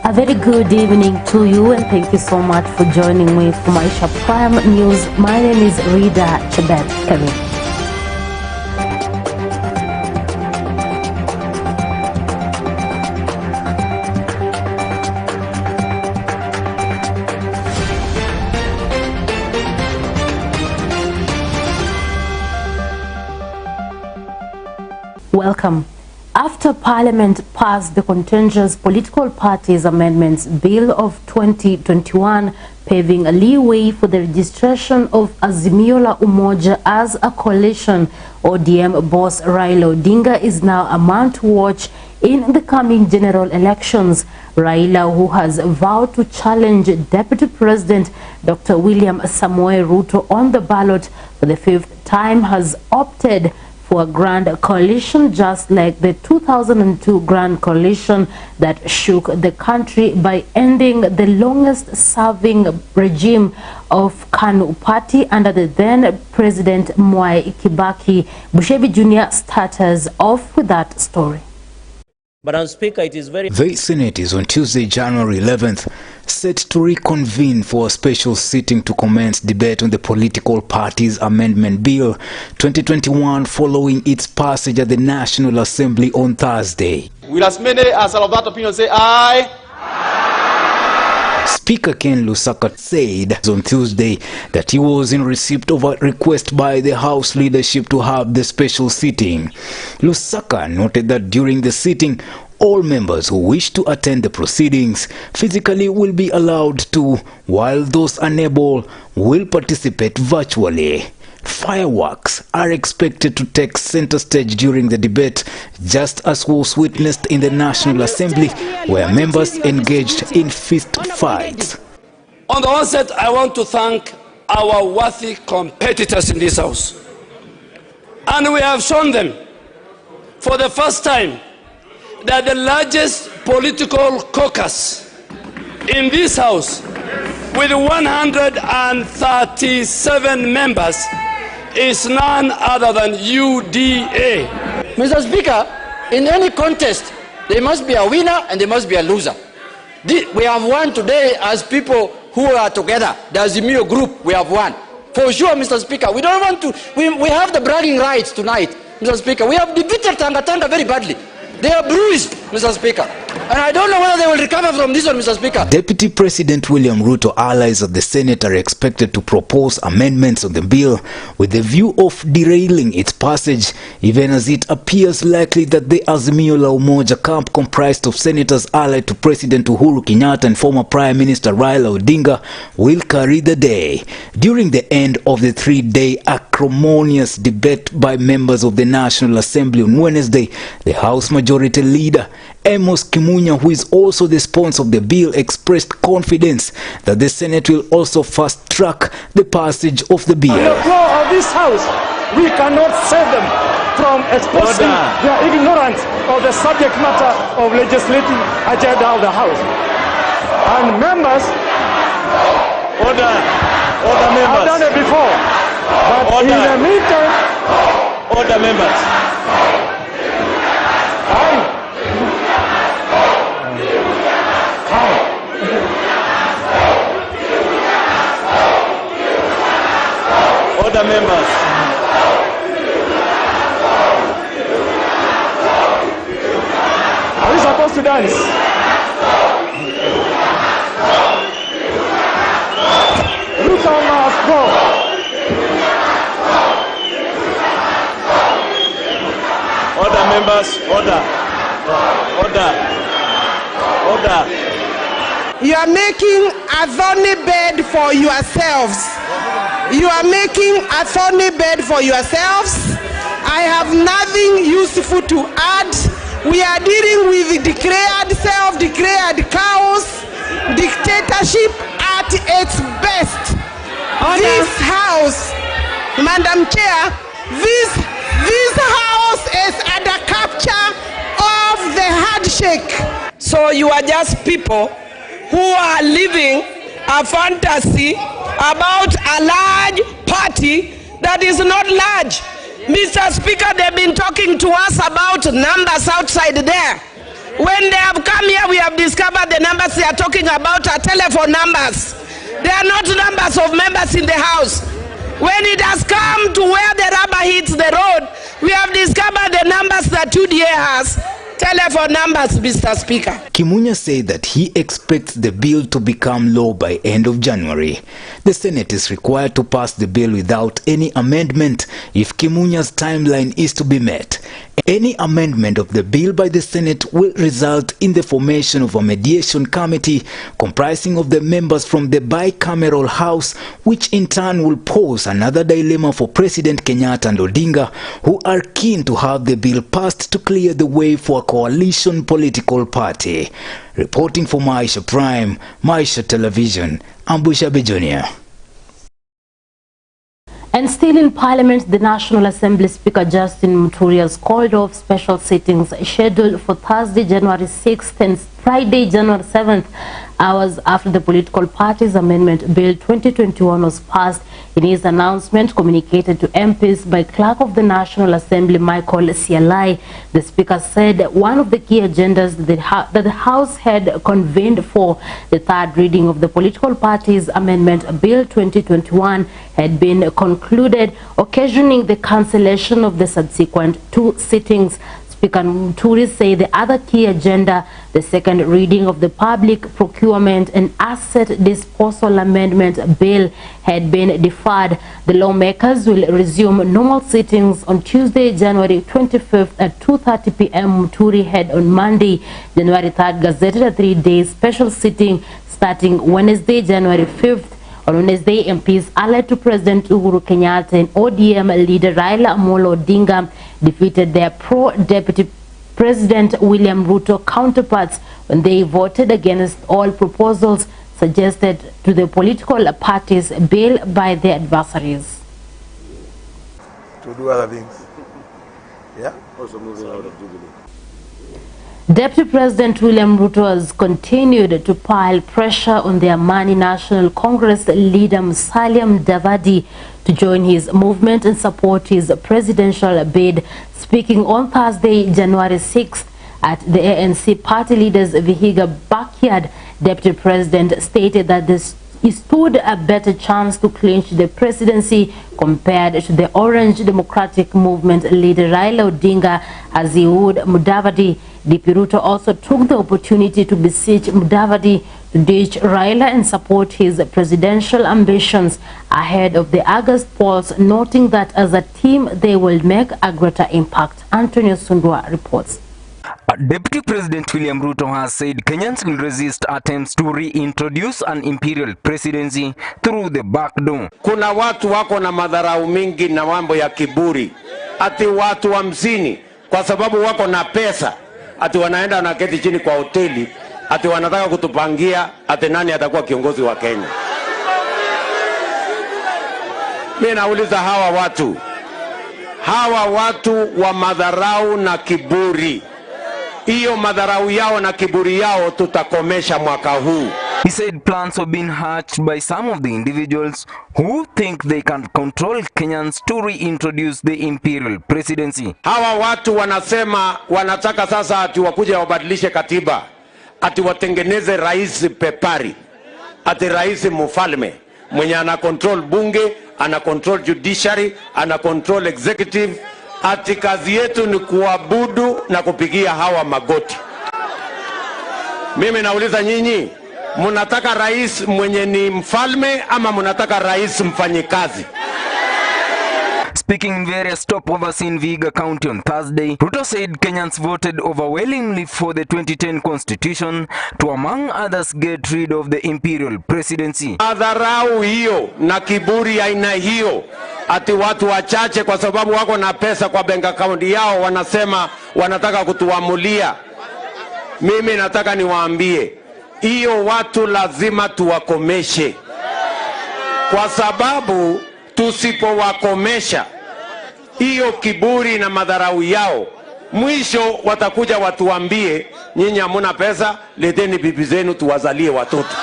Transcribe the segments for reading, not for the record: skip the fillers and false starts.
A very good evening to you, and thank you so much for joining me for Maisha Prime News. My name is Rida Chebet Kevin. Welcome. After Parliament passed the Contentious Political Parties Amendments Bill of 2021, paving a leeway for the registration of Azimio la Umoja as a coalition, ODM boss Raila Odinga is now a man to watch in the coming general elections. Raila, who has vowed to challenge Deputy President Dr. William Samoei Ruto on the ballot for the 5th time, has opted for a grand coalition, just like the 2002 grand coalition that shook the country by ending the longest serving regime of KANU party under the then President Mwai Kibaki. Bushebi Jr. starts off with that story. Madam Speaker, it is very... The Senate is on Tuesday, January 11th, set to reconvene for a special sitting to commence debate on the Political Parties Amendment Bill 2021 following its passage at the National Assembly on Thursday. Will as many as are of that opinion say aye? Speaker Ken Lusaka said on Tuesday that he was in receipt of a request by the House leadership to have the special sitting. Lusaka noted that during the sitting, all members who wish to attend the proceedings physically will be allowed to, while those unable will participate virtually. Fireworks are expected to take center stage during the debate, just as was witnessed in the National Assembly, where members engaged in fist fights. On the onset, I want to thank our worthy competitors in this House. And we have shown them, for the first time, that the largest political caucus in this House, with 137 members, is none other than UDA. Mr. Speaker, in any contest, there must be a winner and there must be a loser. We have won today as people who are together. The Azimio group, we have won. For sure, Mr. Speaker, we don't want to, we have the bragging rights tonight, Mr. Speaker. We have defeated Tanga Tanga very badly. They are bruised, Mr. Speaker. And I don't know whether they will recover from this one, Mr. Speaker. Deputy President William Ruto allies of the Senate are expected to propose amendments on the bill with the view of derailing its passage, even as it appears likely that the Azimio la Umoja camp, comprised of senators allied to President Uhuru Kenyatta and former Prime Minister Raila Odinga, will carry the day. During the end of the 3-day acrimonious debate by members of the National Assembly on Wednesday, the House Majority Leader Amos Kimunya, who is also the sponsor of the bill, expressed confidence that the Senate will also fast-track the passage of the bill. On the floor of this House, we cannot save them from expressing their ignorance of the subject matter of legislative agenda of the House. And members, I've done it before, but in the meantime, members. Order members. Are we supposed to dance? Ruto must go. Order members, order. You are making a thorny bed for yourselves. You are making a thorny bed for yourselves. I have nothing useful to add. We are dealing with declared, self-declared chaos, dictatorship at its best. This House, Madam Chair, this House is under capture of the handshake. So you are just people who are living a fantasy about a large party that is not large. Mr. Speaker, they've been talking to us about numbers outside there. When they have come here, we have discovered the numbers they are talking about are telephone numbers. They are not numbers of members in the House. When it has come to where the rubber hits the road, we have discovered the numbers that UDA has. Telephone numbers, Mr. Speaker. Kimunya said that he expects the bill to become law by end of January. The Senate is required to pass the bill without any amendment if Kimunya's timeline is to be met. Any amendment of the bill by the Senate will result in the formation of a mediation committee comprising of the members from the bicameral House, which in turn will pose another dilemma for President Kenyatta and Odinga, who are keen to have the bill passed to clear the way for a coalition political party. Reporting for Maisha Prime, Maisha Television, Ambusha Bejonia. And still in Parliament, the National Assembly Speaker Justin Muturi has called off special sittings scheduled for Thursday, January 6th and Friday, January 7th, hours after the Political Parties Amendment Bill 2021 was passed. In his announcement communicated to MPs by Clerk of the National Assembly Michael Sialai, the Speaker said one of the key agendas that the House had convened for the third reading of the Political Parties Amendment Bill 2021 had been concluded, occasioning the cancellation of the subsequent two sittings. Speaker Muturi said the other key agenda, the second reading of the Public Procurement and Asset Disposal Amendment Bill, had been deferred. The lawmakers will resume normal sittings on Tuesday, January 25th at 2:30 p.m. Muturi had on Monday, January 3rd, gazetted a 3-day special sitting starting Wednesday, January 5th. On Wednesday, MPs allied to President Uhuru Kenyatta and ODM leader Raila Amolo Odinga defeated their pro-Deputy President William Ruto counterparts when they voted against all proposals suggested to the political parties bill by their adversaries. To do other things. Yeah? Also moving out of Jubilee. Deputy President William Ruto has continued to pile pressure on the Amani National Congress leader Musalia Mudavadi to join his movement and support his presidential bid. Speaking on Thursday, January 6th at the ANC party leaders' Vihiga backyard, Deputy President stated that he stood a better chance to clinch the presidency compared to the Orange Democratic Movement leader Raila Odinga, as he would Mudavadi. DP Ruto also took the opportunity to beseech Mudavadi to ditch Raila and support his presidential ambitions ahead of the August polls, noting that as a team they will make a greater impact. Antonio Sundwa reports. Deputy President William Ruto has said Kenyans will resist attempts to reintroduce an imperial presidency through the back door. Kuna watu wako na madharau mingi na mambo ya kiburi. Ati watu 50 kwa sababu wako na pesa, ati wanaenda wanaketi chini kwa hoteli, ati wanataka kutupangia ati nani atakuwa kiongozi wa Kenya. Mimi nauliza hawa watu wa madharau na kiburi, hiyo madharau yao na kiburi yao tutakomesha mwaka huu. He said plans have been hatched by some of the individuals who think they can control Kenyans to reintroduce the imperial presidency. Hawa watu wanasema wanataka sasa ati wakuje wabadilishe katiba, ati watengeneze rais pepari, ati rais mfalme mwenye ana control bunge, ana control judiciary, ana control executive. Ati kazi yetu ni kuabudu na kupigia hawa magoti. Mimi nauliza nyinyi, munataka rais mwenye ni mfalme ama munataka rais mfanyikazi? Speaking in various stopovers in Vihiga County on Thursday, Ruto said Kenyans voted overwhelmingly for the 2010 constitution to, among others, get rid of the imperial presidency. Madharau hiyo na kiburi aina hiyo, ati watu wachache kwa sababu wako na pesa kwa bank account yao wanasema wanataka kutuamulia. Mimi nataka niwaambie, hiyo watu lazima tuwakomeshe, kwa sababu tusipowakomesha hiyo kiburi na madharau yao, mwisho watakuja watuambie nyinyi hamuna pesa, leteni bibi zenu tuwazalie watoto.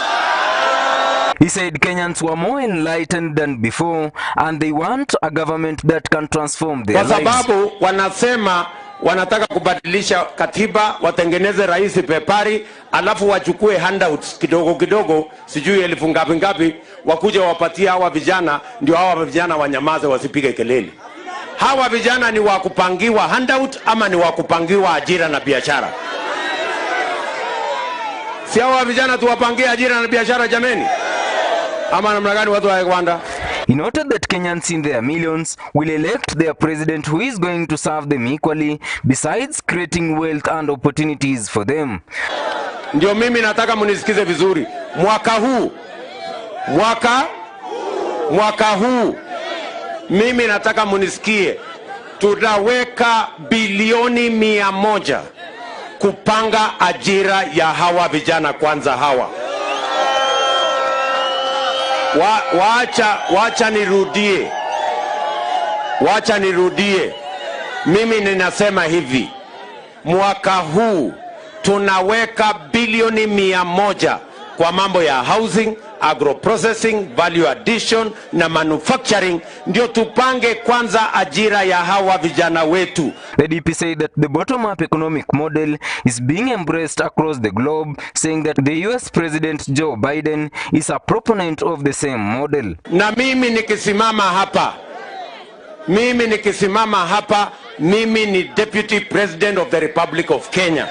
He said Kenyans were more enlightened than before and they want a government that can transform their lives. Kwa sababu wanasema wanataka kubadilisha katiba, watengeneze rais pepari, alafu wachukue handouts kidogo kidogo, sijui elfu ngapi ngapi, wakuje wapatie hawa vijana, ndio hawa vijana wanyamaze, wasipige kelele. Hawa vijana ni wakupangiwa handout ama ni wakupangiwa ajira na biashara? Si hawa vijana tuwapangie ajira na biashara jameni? Ama namna gani watu wa Rwanda? He noted that Kenyans in their millions will elect their president who is going to serve them equally, besides creating wealth and opportunities for them. Ndio mimi nataka munisikize vizuri. Mwaka huu mimi nataka munisikie, tutaweka bilioni 100 kupanga ajira ya hawa vijana kwanza hawa. Wacha nirudie. Mimi ninasema hivi, mwaka huu tunaweka bilioni 100 kwa mambo ya housing, agro-processing, value addition na manufacturing, ndio tupange kwanza ajira ya hawa vijana wetu. The DP said that the bottom-up economic model is being embraced across the globe, saying that the US President Joe Biden is a proponent of the same model. Na mimi nikisimama hapa, mimi ni Deputy President of the Republic of Kenya.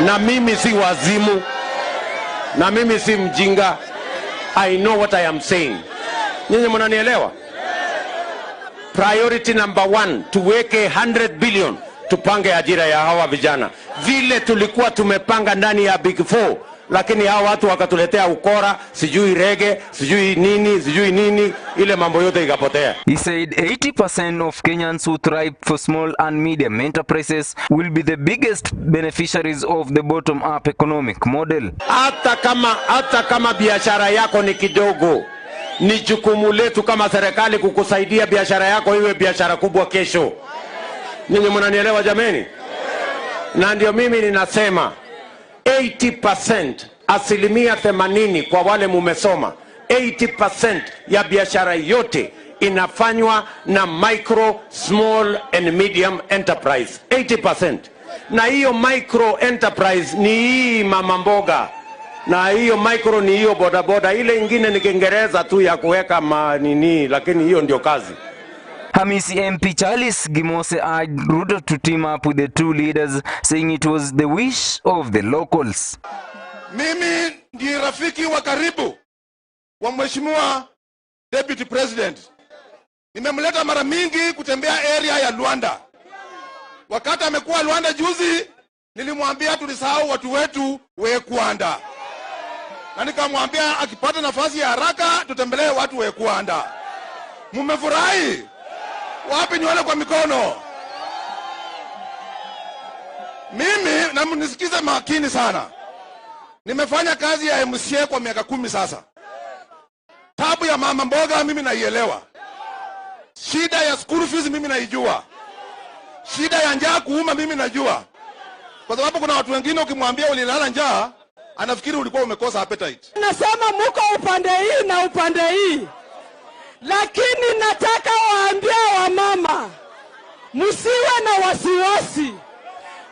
Na mimi si wazimu, na mimi si mjinga. I know what I am saying. Nyinyi mnanielewa? Priority number 1, tuweke 100 billion tupange ajira ya hawa vijana. Vile tulikuwa tumepanga ndani ya Big 4, lakini hawa watu wakatuletea ukora, sijui rege, sijui nini, ile mambo yote ikapotea. He said 80% of Kenyans who thrive for small and medium enterprises will be the biggest beneficiaries of the bottom-up economic model. Hata kama biashara yako ni kidogo, ni jukumu letu kama serikali kukusaidia biashara yako iwe biashara kubwa kesho. Ninyi mnanielewa jameni? Na ndio mimi ninasema 80%, asilimia 80 kwa wale mumesoma, 80% ya biashara yote inafanywa na micro, small and medium enterprise. 80%. Na hiyo micro enterprise ni hii mama mboga, na hiyo micro ni hiyo bodaboda, ile ingine ni Kiingereza tu ya kuweka manini, lakini hiyo ndio kazi. Hamisi MP Charles Gimose urged Ruto to team up with the two leaders, saying it was the wish of the locals. Mimi ndiye rafiki wa karibu wa Mheshimiwa Deputy President. Nimemleta mara mingi kutembea area ya Luanda. Wakati amekuwa Luanda juzi, nilimwambia tulisahau watu wetu Wekwanda. Na nikamwambia akipata nafasi ya haraka tutembelee watu Wekwanda. Mmefurahi? Wapi nione kwa mikono? Mimi na mnisikize makini sana. Nimefanya kazi ya MCA kwa miaka 10 sasa. Tabu ya mama mboga mimi naielewa. Shida ya school fees mimi naijua. Shida ya njaa kuuma mimi najua. Kwa sababu kuna watu wengine ukimwambia ulilala njaa, anafikiri ulikuwa umekosa appetite. Nasema muko upande hii na upande hii. Lakini nataka waambia wamama, msiwe na wasiwasi.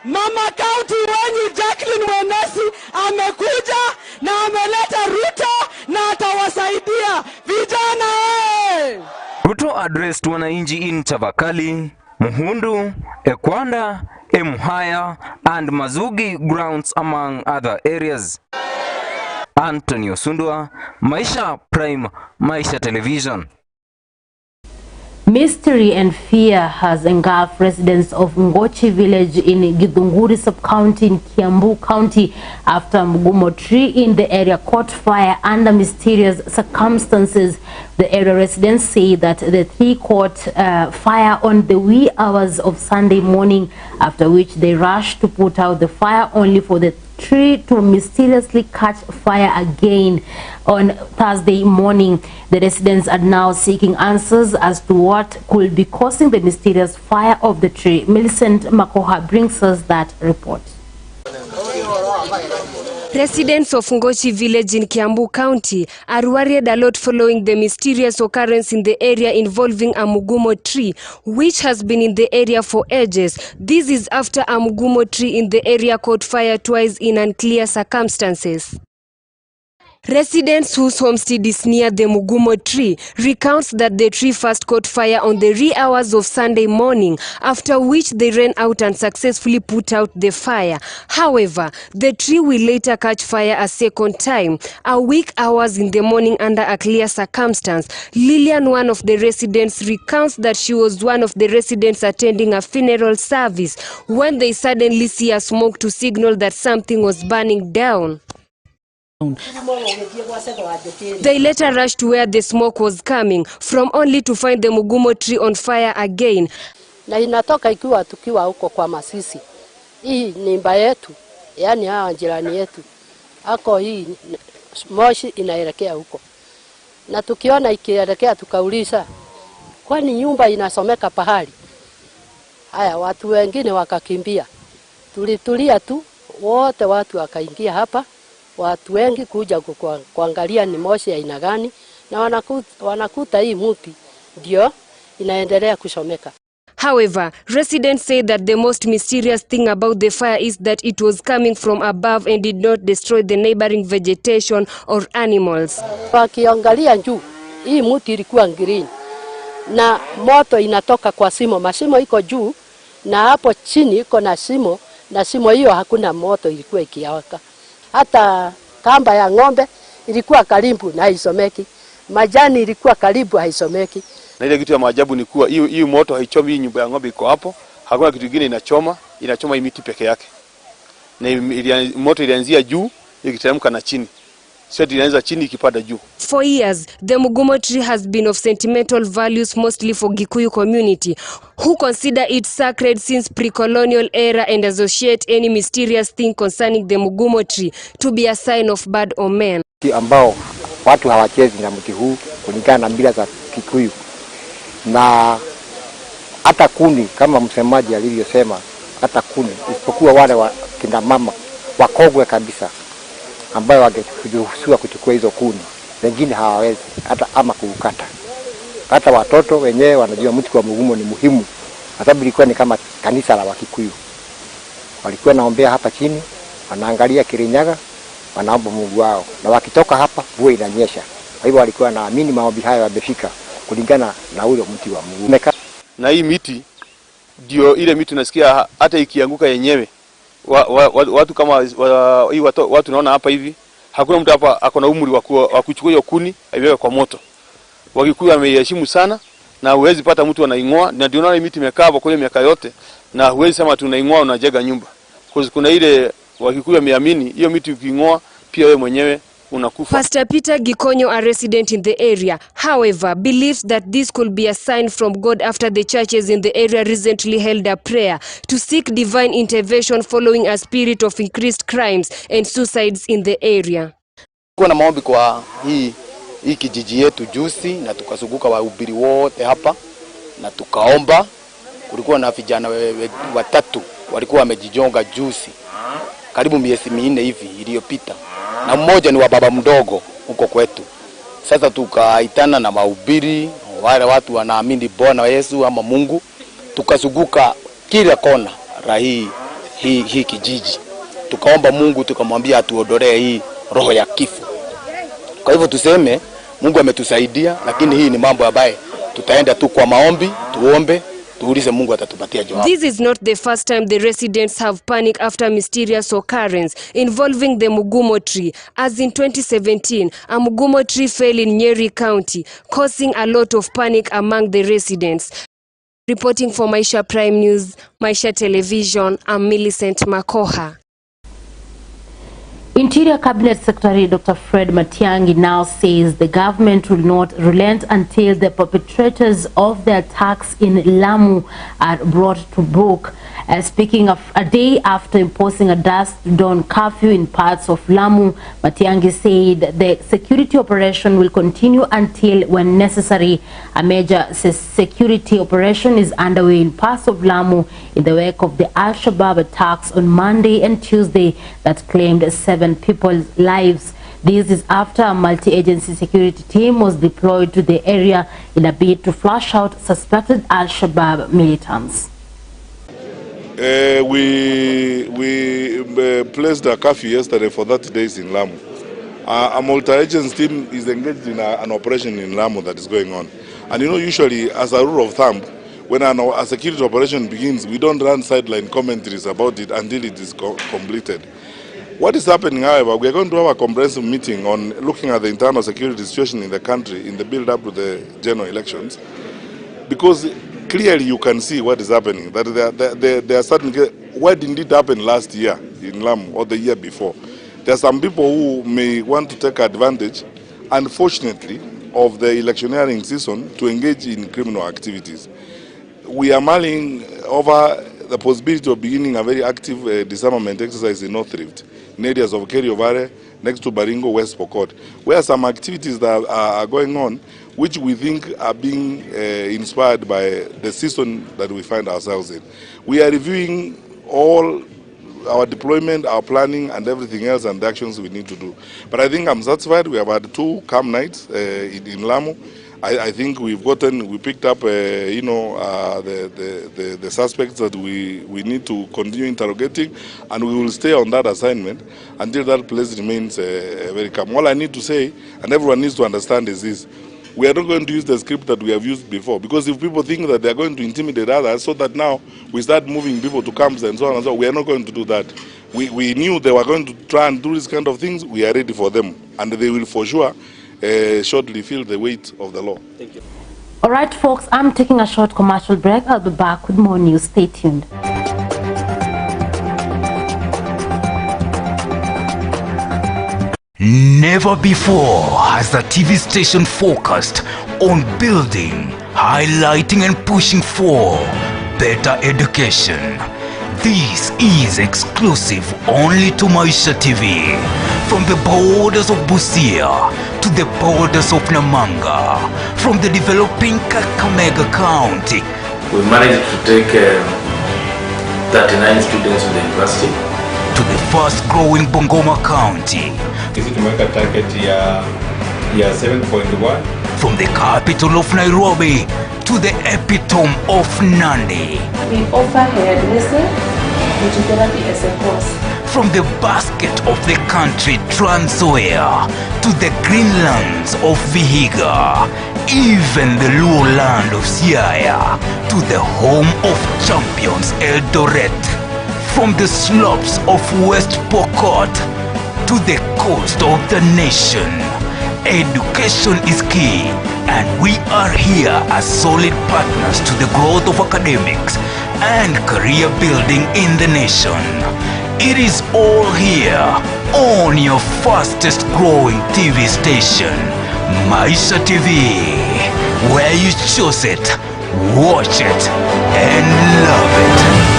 Mama County wenyu Jacqueline Wenesi amekuja na ameleta Ruto na atawasaidia vijana. Ruto addressed wananchi in Chavakali, Muhundu, Ekwanda, Emuhaya and Mazugi grounds among other areas. Anthony Osundwa, Maisha Prime, Maisha Television. Mystery and fear has engulfed residents of Ngochi village in Githunguri sub-county in Kiambu County after Bungoma tree in the area caught fire under mysterious circumstances. The area residents say that the tree caught fire on the wee hours of Sunday morning, after which they rushed to put out the fire only for the tree to mysteriously catch fire again on Thursday morning. The residents are now seeking answers as to what could be causing the mysterious fire of the tree. Millicent Makoha brings us that report. Residents of Ngochi village in Kiambu County are worried a lot following the mysterious occurrence in the area involving a mugumo tree, which has been in the area for ages. This is after a mugumo tree in the area caught fire twice in unclear circumstances. Residents whose homestead is near the mugumo tree recounts that the tree first caught fire on the wee hours of Sunday morning, after which they ran out and successfully put out the fire. However, the tree will later catch fire a second time, a weak hours in the morning under a clear circumstance. Lillian, one of the residents, recounts that she was one of the residents attending a funeral service when they suddenly see a smoke to signal that something was burning down. They later rushed to where the smoke was coming from, only to find the mugumo tree on fire again. Na inatoka ikiwa tukiwa huko kwa Masisi. Hii ni nyumba yetu, yani hawa jirani yetu. Ako hii moshi inaelekea huko. Na tukiona ikielekea tukauliza, kwani nyumba inasomeka pahali? Haya, watu wengine wakakimbia. Tulitulia tu, wote watu wakaingia hapa. Watu wengi kuja kuangalia ni moshi ya aina gani, na wanakuta hii mti ndio inaendelea kushomeka. However, residents say that the most mysterious thing about the fire is that it was coming from above and did not destroy the neighboring vegetation or animals. Wakiangalia juu, hii mti ilikuwa green na moto inatoka kwa simo, mashimo iko juu na hapo chini iko na simo, na simo hiyo hakuna moto ilikuwa ikiwaka. Hata kamba ya ng'ombe ilikuwa karibu na haisomeki. Majani ilikuwa karibu haisomeki. Na ile kitu ya maajabu ni kuwa hiyo moto haichomi, hii nyumba ya ng'ombe iko hapo. Hakuna kitu kingine inachoma hii miti peke yake. Na moto ilianzia juu ikiteremka na chini. Sio ilianza chini ikipanda juu. For years, the mugumo tree has been of sentimental values mostly for Gikuyu community, who consider it sacred since pre-colonial era and associate any mysterious thing concerning the mugumo tree to be a sign of bad omen. Ambao watu hawachezi na mti huu kulingana na mila za Kikuyu. Na hata kuni kama msemaji alivyosema, hata kuni isipokuwa wale wa kina mama wakogwe kabisa ambayo wangeruhusiwa kuchukua hizo kuni, wengine hawawezi hata ama kukata. Hata watoto wenyewe wanajua mti wa mugumo ni muhimu, kwa sababu ilikuwa ni kama kanisa la Wakikuyu. Walikuwa naombea hapa chini, wanaangalia Kirinyaga, wanaomba Mungu wao, na wakitoka hapa mvua inanyesha. Kwa hivyo walikuwa naamini maombi hayo yamefika kulingana na ule mti wa mugumo. Na hii miti ndio ile miti unasikia hata ikianguka yenyewe. Watu kama watu naona hapa hivi, hakuna mtu hapa akona umri wa kuchukua hiyo kuni aiweke kwa moto. Wakikuyu wameheshimu sana, na huwezi pata mtu anaingoa, na ndio naona miti imekaa hapo kwa miaka yote, na huwezi sema tunaingoa unajenga nyumba. Kwa kuna ile Wakikuyu wameamini hiyo miti ukiingoa pia wewe mwenyewe unakufa. Pastor Peter Gikonyo, a resident in the area, however, believes that this could be a sign from God after the churches in the area recently held a prayer to seek divine intervention following a spirit of increased crimes and suicides in the area. Kuna maombi kwa hii kijiji yetu juzi, na tukazunguka wahubiri wote hapa na tukaomba. Kulikuwa na vijana watatu walikuwa wamejijonga juzi, karibu miezi 4 hivi iliyopita, na mmoja ni wa baba mdogo huko kwetu. Sasa tukaitana na mahubiri, wale watu wanaamini Bwana Yesu ama Mungu, tukazunguka kila kona la hii kijiji, tukaomba Mungu, tukamwambia atuondolee hii roho ya kifo. Kwa hivyo tuseme Mungu ametusaidia, lakini hii ni mambo ambaye tutaenda tu kwa maombi, tuombe, tuulize Mungu atatupatia jawabu. This is not the first time the residents have panicked after mysterious occurrence involving the mugumo tree, as in 2017, a mugumo tree fell in Nyeri County, causing a lot of panic among the residents. Reporting for Maisha Prime News, Maisha Television, I'm Millicent Makoha. Interior Cabinet Secretary Dr. Fred Matiang'i now says the government will not relent until the perpetrators of the attacks in Lamu are brought to book. Speaking of a day after imposing a dusk dawn curfew in parts of Lamu, Matiang'i said the security operation will continue until when necessary. A major security operation is underway in parts of Lamu in the wake of the Al-Shabaab attacks on Monday and Tuesday that claimed 7 people's lives. This is after a multi-agency security team was deployed to the area in a bid to flush out suspected Al-Shabaab militants. We placed a curfew yesterday for 30 days in Lamu. A multi-agency team is engaged in an operation in Lamu that is going on. And you know, usually, as a rule of thumb, when a security operation begins, we don't run sideline commentaries about it until it is completed. What is happening, however, we are going to have a comprehensive meeting on looking at the internal security situation in the country in the build-up to the general elections, because clearly you can see what is happening. That there are certain. Why didn't it happen last year in Lamu or the year before? There are some people who may want to take advantage, unfortunately, of the electioneering season to engage in criminal activities. We are mulling over the possibility of beginning a very active disarmament exercise in North Rift, in areas of Kerio, next to Baringo, West Pokot, where some activities that are going on, which we think are being inspired by the season that we find ourselves in. We are reviewing all our deployment, our planning, and everything else, and the actions we need to do. But I think I'm satisfied. We have had 2 calm nights in Lamu. I think we picked up, the suspects that we need to continue interrogating, and we will stay on that assignment until that place remains very calm. All I need to say, and everyone needs to understand, is this: we are not going to use the script that we have used before, because if people think that they are going to intimidate others, so that now we start moving people to camps and so on and so on, we are not going to do that. We knew they were going to try and do these kind of things. We are ready for them, and they will for sure shortly feel the weight of the law. Thank you. All right, folks, I'm taking a short commercial break. I'll be back with more news. Stay tuned. Never before has the TV station focused on building, highlighting and pushing for better education. This is exclusive only to Maisha TV. From the borders of Busia to the borders of Namanga, from the developing Kakamega County. We managed to take 39 students to the university. To the fast growing Bungoma County. This is to make a target year 7.1. From the capital of Nairobi to the epitome of Nandi. We offer hairdressing, beauty therapy as a course. From the basket of the country Trans Nzoia to the greenlands of Vihiga, even the Luo land of Siaya to the home of champions Eldoret. From the slopes of West Pokot to the coast of the nation, education is key, and we are here as solid partners to the growth of academics and career building in the nation. It is all here on your fastest growing TV station, Maisha TV, where you choose it, watch it, and love it.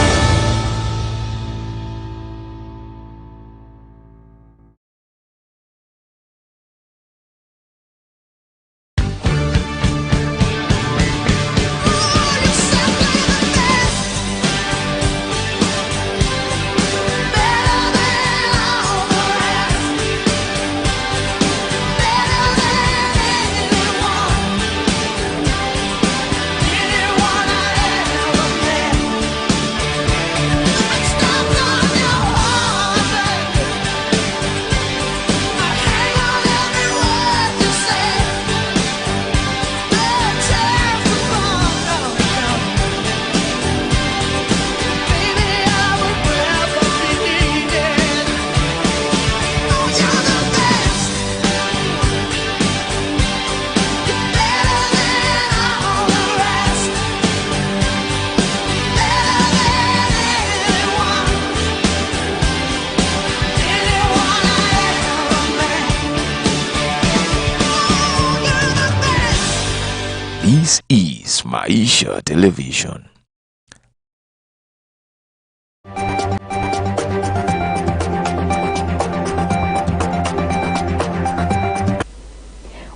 This is Maisha Television.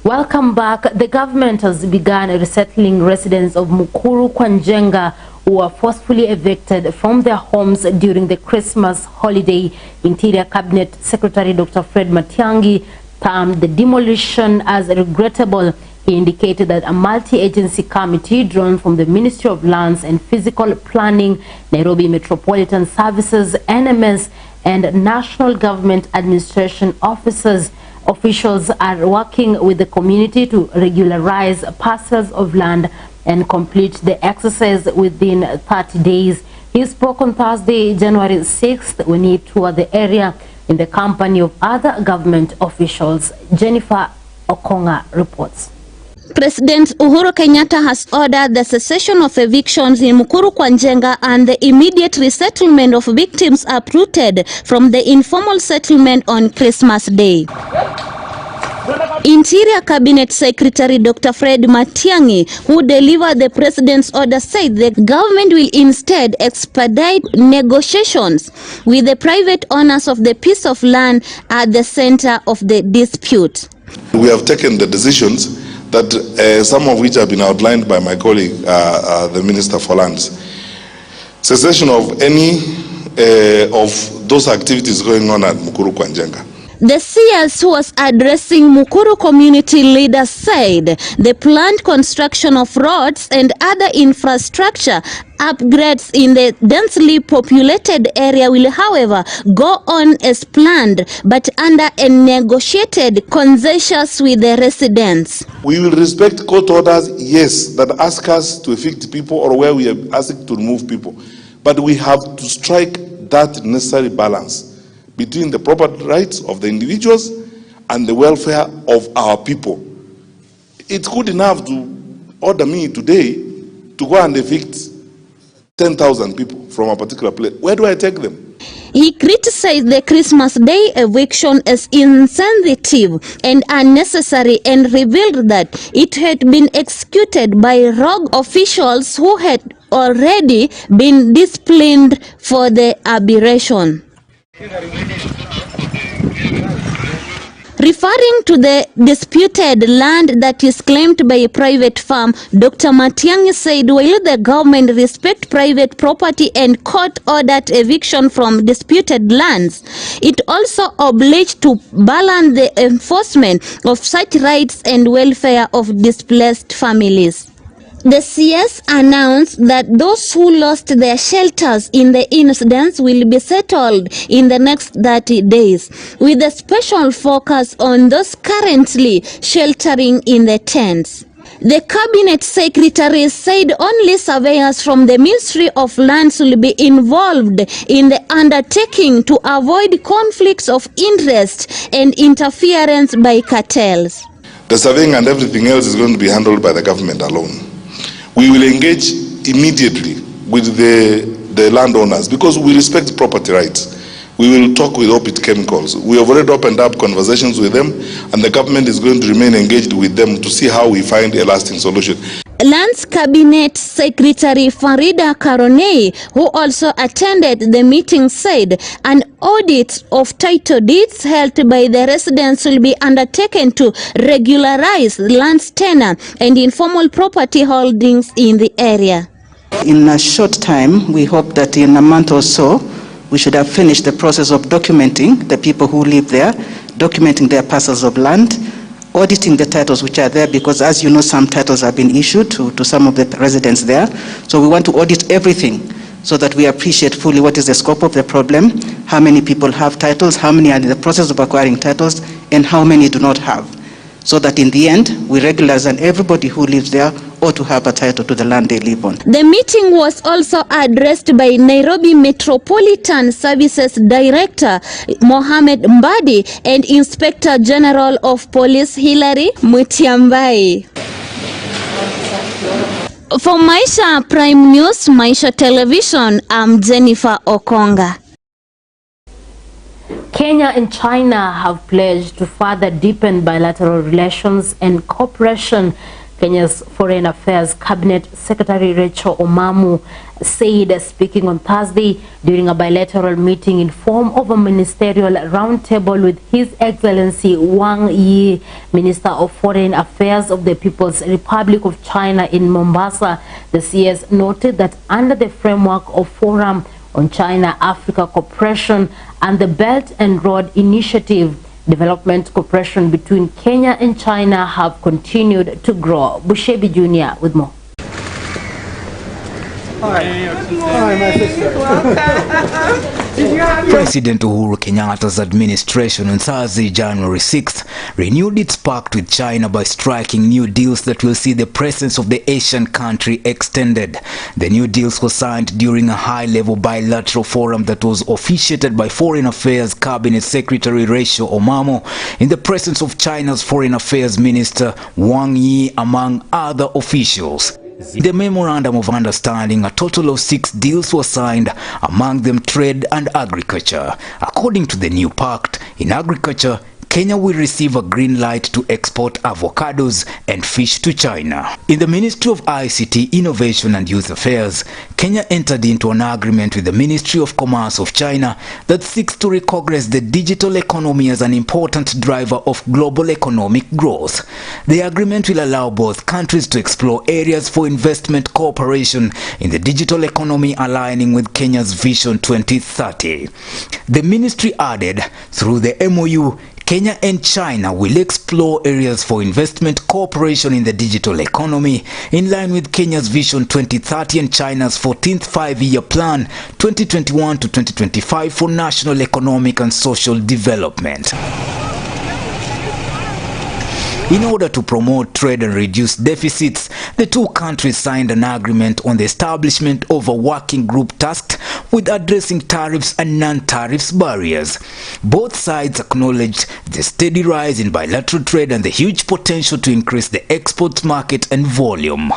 Welcome back. The government has begun resettling residents of Mukuru kwa Njenga who were forcefully evicted from their homes during the Christmas holiday. Interior Cabinet Secretary Dr. Fred Matiang'i termed the demolition as regrettable. He indicated that a multi-agency committee drawn from the Ministry of Lands and Physical Planning, Nairobi Metropolitan Services, NMS, and National Government Administration officials are working with the community to regularize parcels of land and complete the exercise within 30 days. He spoke on Thursday, January 6th, when he toured the area in the company of other government officials. Jennifer Okonga reports. President Uhuru Kenyatta has ordered the cessation of evictions in Mukuru kwa Njenga and the immediate resettlement of victims uprooted from the informal settlement on Christmas Day. Interior Cabinet Secretary Dr. Fred Matiang'i, who delivered the president's order, said the government will instead expedite negotiations with the private owners of the piece of land at the center of the dispute. We have taken the decisions that some of which have been outlined by my colleague, the Minister for Lands. Cessation of any of those activities going on at Mukuru kwa Njenga. The CS who was addressing Mukuru community leaders said the planned construction of roads and other infrastructure upgrades in the densely populated area will, however, go on as planned, but under a negotiated consensus with the residents. We will respect court orders, yes, that ask us to evict people or where we are asked to remove people. But we have to strike that necessary balance between the property rights of the individuals and the welfare of our people. It's good enough to order me today to go and evict 10,000 people from a particular place. Where do I take them? He criticized the Christmas Day eviction as insensitive and unnecessary and revealed that it had been executed by rogue officials who had already been disciplined for the aberration. Referring to the disputed land that is claimed by a private firm, Dr. Matiang'i said while the government respects private property and court-ordered eviction from disputed lands, it also obliged to balance the enforcement of such rights and welfare of displaced families. The CS announced that those who lost their shelters in the incidents will be settled in the next 30 days, with a special focus on those currently sheltering in the tents. The Cabinet Secretary said only surveyors from the Ministry of Lands will be involved in the undertaking to avoid conflicts of interest and interference by cartels. The surveying and everything else is going to be handled by the government alone. We will engage immediately with the landowners because we respect property rights. We will talk with Opit Chemicals. We have already opened up conversations with them, and the government is going to remain engaged with them to see how we find a lasting solution. Lands Cabinet Secretary Farida Karonei, who also attended the meeting, said an audit of title deeds held by the residents will be undertaken to regularize lands tenure and informal property holdings in the area. In a short time, we hope that in a month or so, we should have finished the process of documenting the people who live there, documenting their parcels of land, auditing the titles which are there, because as you know, some titles have been issued to some of the residents there. So we want to audit everything so that we appreciate fully what is the scope of the problem, how many people have titles, how many are in the process of acquiring titles, and how many do not have. So that in the end, we regularize and everybody who lives there ought to have a title to the land they live on. The meeting was also addressed by Nairobi Metropolitan Services Director Mohamed Mbadi and Inspector General of Police Hilary Mutiambai. For Maisha Prime News, Maisha Television, I'm Jennifer Okonga. Kenya and China have pledged to further deepen bilateral relations and cooperation. Kenya's Foreign Affairs Cabinet Secretary Rachel Omamu said, speaking on Thursday during a bilateral meeting in form of a ministerial roundtable with His Excellency Wang Yi, Minister of Foreign Affairs of the People's Republic of China in Mombasa. The CS noted that under the framework of Forum on China-Africa Cooperation and the Belt and Road Initiative, development cooperation between Kenya and China have continued to grow. Bushebi Jr. with more. President Uhuru Kenyatta's administration on Thursday, January 6th, renewed its pact with China by striking new deals that will see the presence of the Asian country extended. The new deals were signed during a high-level bilateral forum that was officiated by Foreign Affairs Cabinet Secretary Rachel Omamo in the presence of China's Foreign Affairs Minister Wang Yi, among other officials. In the Memorandum of Understanding, a total of 6 deals were signed, among them trade and agriculture. According to the new pact, in agriculture, Kenya will receive a green light to export avocados and fish to China. In the Ministry of ICT, Innovation and Youth Affairs, Kenya entered into an agreement with the Ministry of Commerce of China that seeks to recognize the digital economy as an important driver of global economic growth. The agreement will allow both countries to explore areas for investment cooperation in the digital economy, aligning with Kenya's Vision 2030. The ministry added, through the MOU, Kenya and China will explore areas for investment cooperation in the digital economy in line with Kenya's Vision 2030 and China's 14th five-year plan 2021 to 2025 for national economic and social development. In order to promote trade and reduce deficits, the two countries signed an agreement on the establishment of a working group tasked with addressing tariffs and non-tariffs barriers. Both sides acknowledged the steady rise in bilateral trade and the huge potential to increase the export market and volume.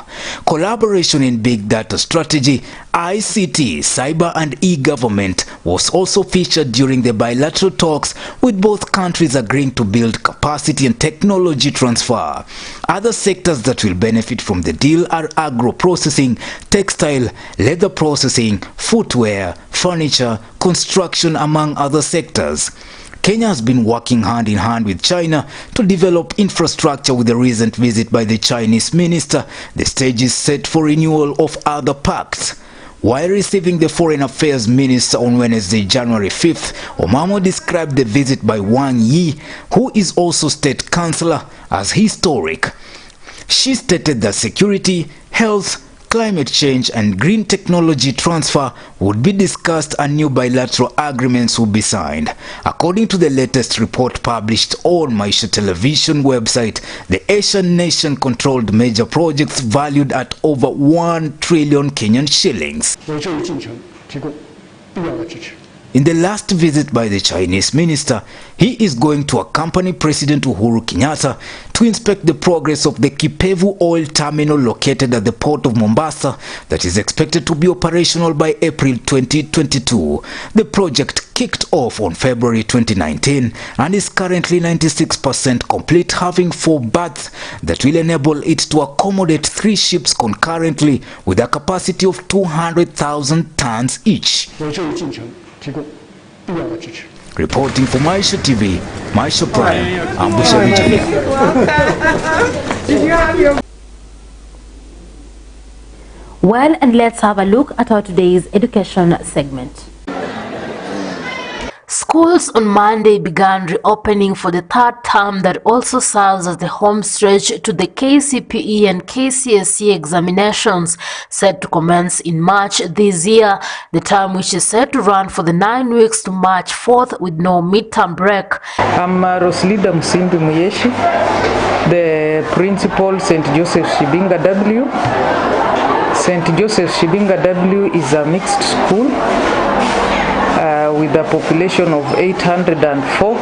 Collaboration in big data strategy, ICT, cyber and e-government was also featured during the bilateral talks, with both countries agreeing to build capacity and technology transfer. Other sectors that will benefit from the deal are agro-processing, textile, leather processing, footwear, furniture, construction, among other sectors. Kenya has been working hand in hand with China to develop infrastructure. With the recent visit by the Chinese minister, the stage is set for renewal of other pacts. While receiving the Foreign Affairs Minister on Wednesday, January 5th, Omamo described the visit by Wang Yi, who is also State Councillor, as historic. She stated that security, health, climate change and green technology transfer would be discussed and new bilateral agreements will be signed. According to the latest report published on Maisha television website, the Asian nation controlled major projects valued at over 1 trillion Kenyan shillings. In the last visit by the Chinese minister, he is going to accompany President Uhuru Kenyatta to inspect the progress of the Kipevu oil terminal located at the port of Mombasa that is expected to be operational by April 2022. The project kicked off on February 2019 and is currently 96% complete, having 4 berths that will enable it to accommodate 3 ships concurrently with a capacity of 200,000 tons each. Reporting for Maisha TV, Maisha Prime, I'm Bushebi Jr. Well, and let's have a look at our today's education segment. Schools on Monday began reopening for the 3rd term that also serves as the home stretch to the KCPE and KCSE examinations set to commence in March this year. The term, which is set to run for the 9 weeks to March 4th with no midterm break. I'm Roslida Musimbi Muyeshi, the principal, St. Joseph Shibinga W. St. Joseph Shibinga W is a mixed school with a population of 804.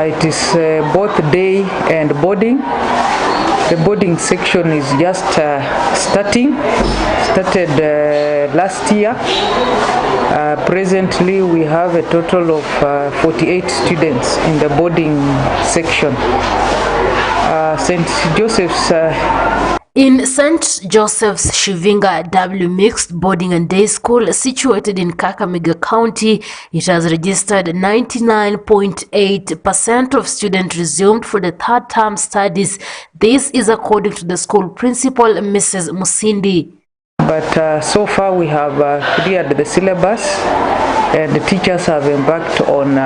It is both day and boarding. The boarding section is just started last year. Presently we have a total of 48 students in the boarding section. St. Joseph's In St. Joseph's Shivinga W Mixed Boarding and Day School situated in Kakamega County, it has registered 99.8% of students resumed for the third term studies. This is according to the school principal, Mrs. Musindi. But so far we have cleared the syllabus and the teachers have embarked on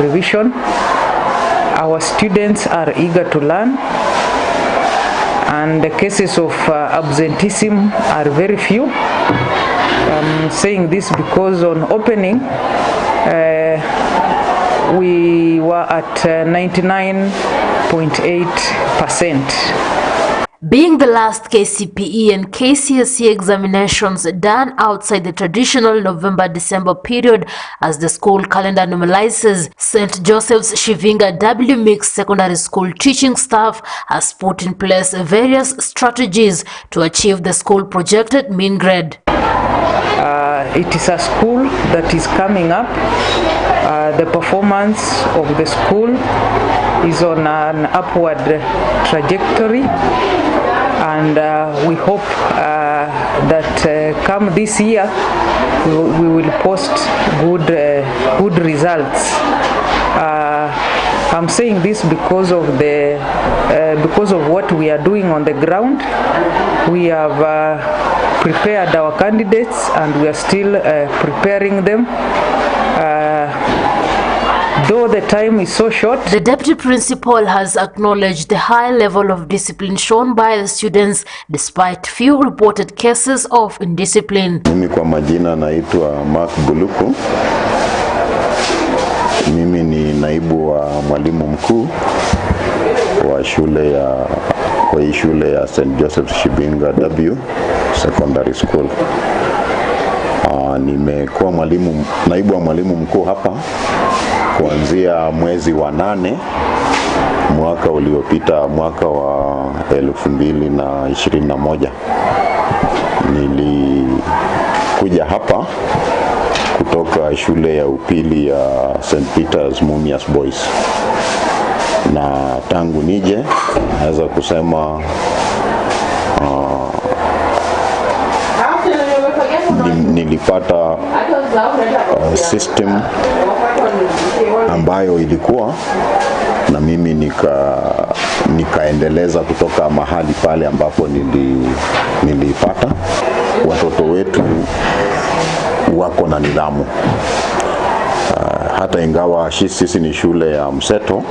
revision. Our students are eager to learn, and the cases of absenteeism are very few. I'm saying this because on opening we were at 99.8%. Being the last KCPE and KCSE examinations done outside the traditional November-December period as the school calendar normalizes, St. Joseph's Shivinga W Mixed Secondary School teaching staff has put in place various strategies to achieve the school projected mean grade. It is a school that is coming up. The performance of the school is on an upward trajectory, and we hope that come this year we will post good results. I'm saying this because of what we are doing on the ground. We have prepared our candidates and we are still preparing them. Though the time is so short. The deputy principal has acknowledged the high level of discipline shown by the students despite few reported cases of indiscipline. Mimi kwa majina naitwa Mark Buluku. Mimi ni naibu wa mwalimu mkuu wa shule ya St. Joseph's Shivinga W Secondary School. Nimekuwa naibu wa mwalimu mkuu hapa kuanzia mwezi wa 8 mwaka uliopita, mwaka wa 2021. Nilikuja hapa kutoka shule ya upili ya St. Peter's Mumias Boys, na tangu nije naweza kusema nilipata system ambayo ilikuwa na mimi nikaendeleza kutoka mahali pale ambapo nilipata. Watoto wetu wako na nidhamu. Hata ingawa sisi ni shule ya mseto,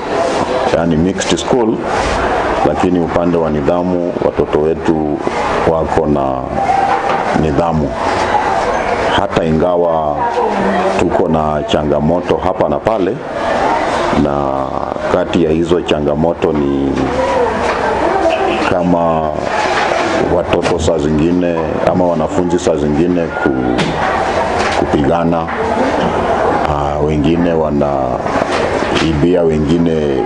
yani mixed school, lakini upande wa nidhamu watoto wetu wako na nidhamu. Hata ingawa tuko na changamoto hapa na pale, na kati ya hizo changamoto ni kama watoto saa zingine ama wanafunzi saa zingine kupigana, wengine wanaibia wengine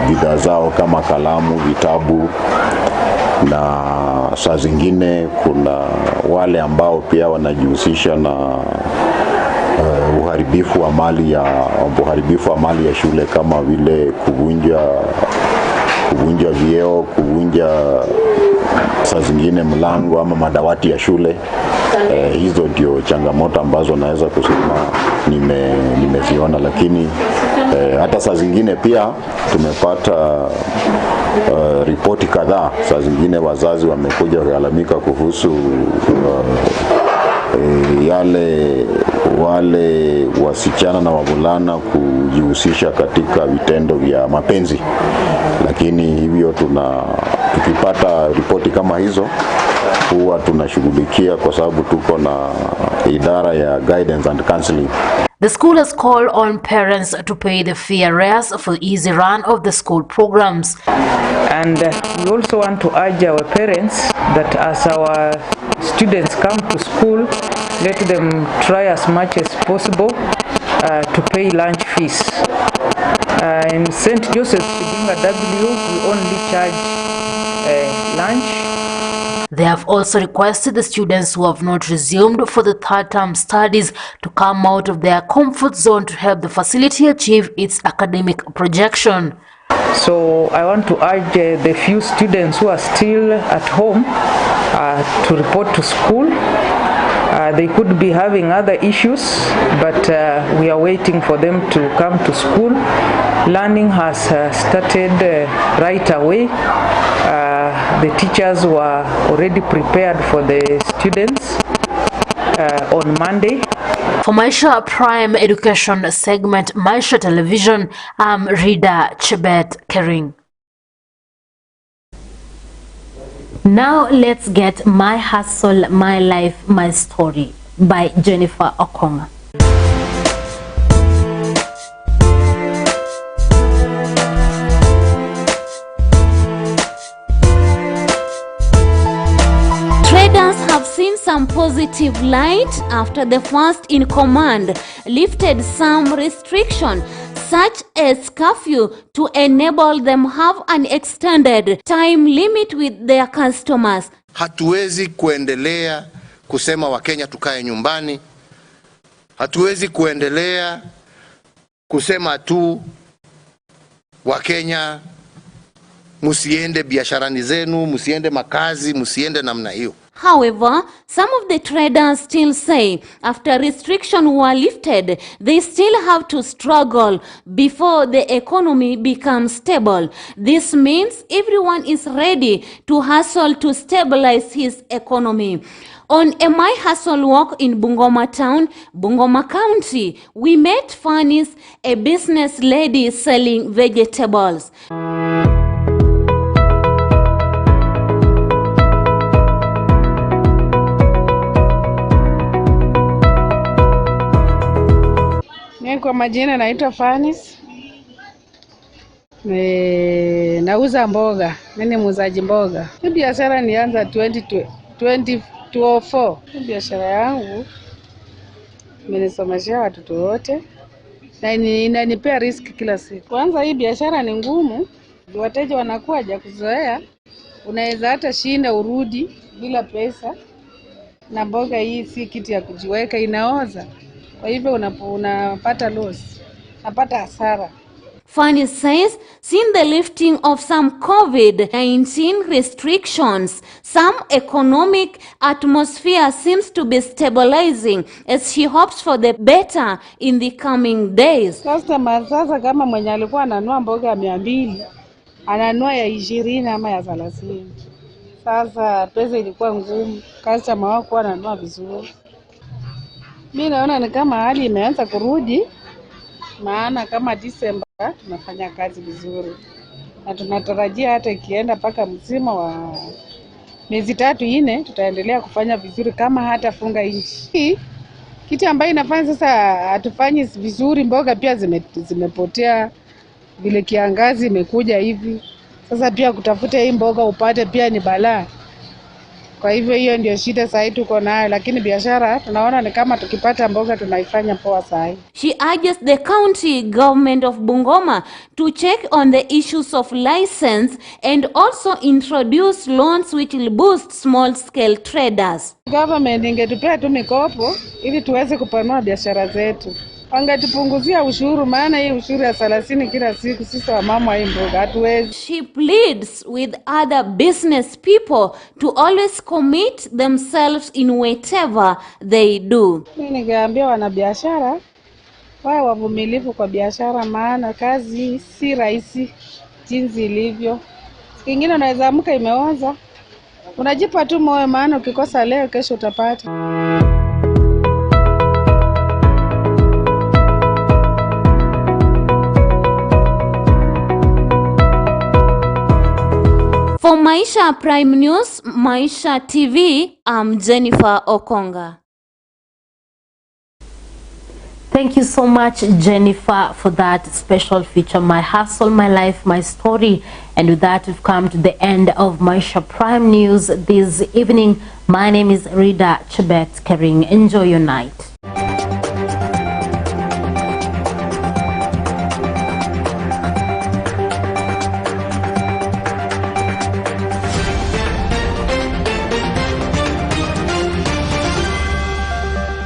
bidhaa zao kama kalamu, vitabu, na saa zingine kuna wale ambao pia wanajihusisha na uharibifu wa mali ya shule, kama vile kuvunja vioo, kuvunja saa zingine mlango ama madawati ya shule. Hizo ndio changamoto ambazo naweza kusema nimeziona, lakini hata saa zingine pia tumepata ripoti kadhaa. Saa zingine wazazi wamekuja kulalamika kuhusu wale wasichana na wavulana kujihusisha katika vitendo vya mapenzi, lakini hivyo tukipata ripoti kama hizo huwa tunashughulikia kwa sababu tuko na idara ya guidance and counseling. The school has called on parents to pay the fee arrears for the easy run of the school programs. And we also want to urge our parents that as our students come to school, let them try as much as possible to pay lunch fees. In St. Joseph's Shivinga W, we only charge lunch. They have also requested the students who have not resumed for the third term studies to come out of their comfort zone to help the facility achieve its academic projection. So I want to urge the few students who are still at home to report to school. They could be having other issues, but we are waiting for them to come to school. Learning has started right away. The teachers were already prepared for the students on Monday. For Maisha Prime Education segment, Maisha Television, I'm Rida Chebet Kering. Now let's get My Hustle, My Life, My Story by Jennifer Okonga. Traders have seen some positive light after the first in command lifted some restriction such as curfew to enable them have an extended time limit with their customers. Hatuwezi kuendelea kusema Wakenya tukae nyumbani. Hatuwezi kuendelea kusema tu Wakenya musiende biasharani zenu, musiende makazi, musiende namna hiyo. However, some of the traders still say after restrictions were lifted, they still have to struggle before the economy becomes stable. This means everyone is ready to hustle to stabilize his economy. On a My Hustle walk in Bungoma town, Bungoma County, we met Fanny's, a business lady selling vegetables. Kwa majina naitwa Fanis. Nauza mboga. Mimi ni muuzaji mboga. Hii biashara nianza 2024. Hii biashara yangu imenisomeshia watoto wote na inanipea risk kila siku. Kwanza hii biashara ni ngumu. Wateja wanakuja kuzoea. Unaweza hata shinda urudi bila pesa. Na mboga hii si kitu ya kujiweka, inaoza. Kwa hivyo unapata loss, unapata hasara. Fanny says, since the lifting of some COVID-19 restrictions, some economic atmosphere seems to be stabilizing as she hopes for the better in the coming days. Customer sasa kama mwenye alikuwa ananua mboga 200, ananua ya 20 ama ya 30. Sasa pesa ilikuwa ngumu, customer wako ananua vizuri. Mimi naona ni kama hali imeanza kurudi, maana kama Disemba tunafanya kazi vizuri. Na tunatarajia hata ikienda paka msimu wa miezi 3-4 tutaendelea kufanya vizuri kama hata funga nchi. Kitu ambayo inafanya sasa hatufanyi vizuri, mboga pia zimepotea vile kiangazi imekuja hivi. Sasa pia kutafuta hii mboga upate pia ni balaa. Kwa hivyo hiyo ndio shida sasa tuko nayo, lakini biashara tunaona ni kama tukipata mboga tunaifanya poa sasa. She urges the county government of Bungoma to check on the issues of license and also introduce loans which will boost small scale traders. Government ingetupea tu mikopo ili tuweze kupanua biashara zetu. Wangetupunguzia ushuru, maana hii ushuru ya 30 kila siku sisi wamama hii mboga hatuwezi. She pleads with other business people to always commit themselves in whatever they do. Mimi ningeambia wanabiashara wawe wavumilivu kwa biashara, maana kazi si rahisi jinsi ilivyo. Kingine unaweza amka imeoza. Unajipa tu moyo, maana ukikosa leo kesho utapata. For Maisha Prime News, Maisha TV, I'm Jennifer Okonga. Thank you so much, Jennifer, for that special feature, My Hustle, My Life, My Story. And with that, we've come to the end of Maisha Prime News this evening. My name is Rida Chebet Kering. Enjoy your night.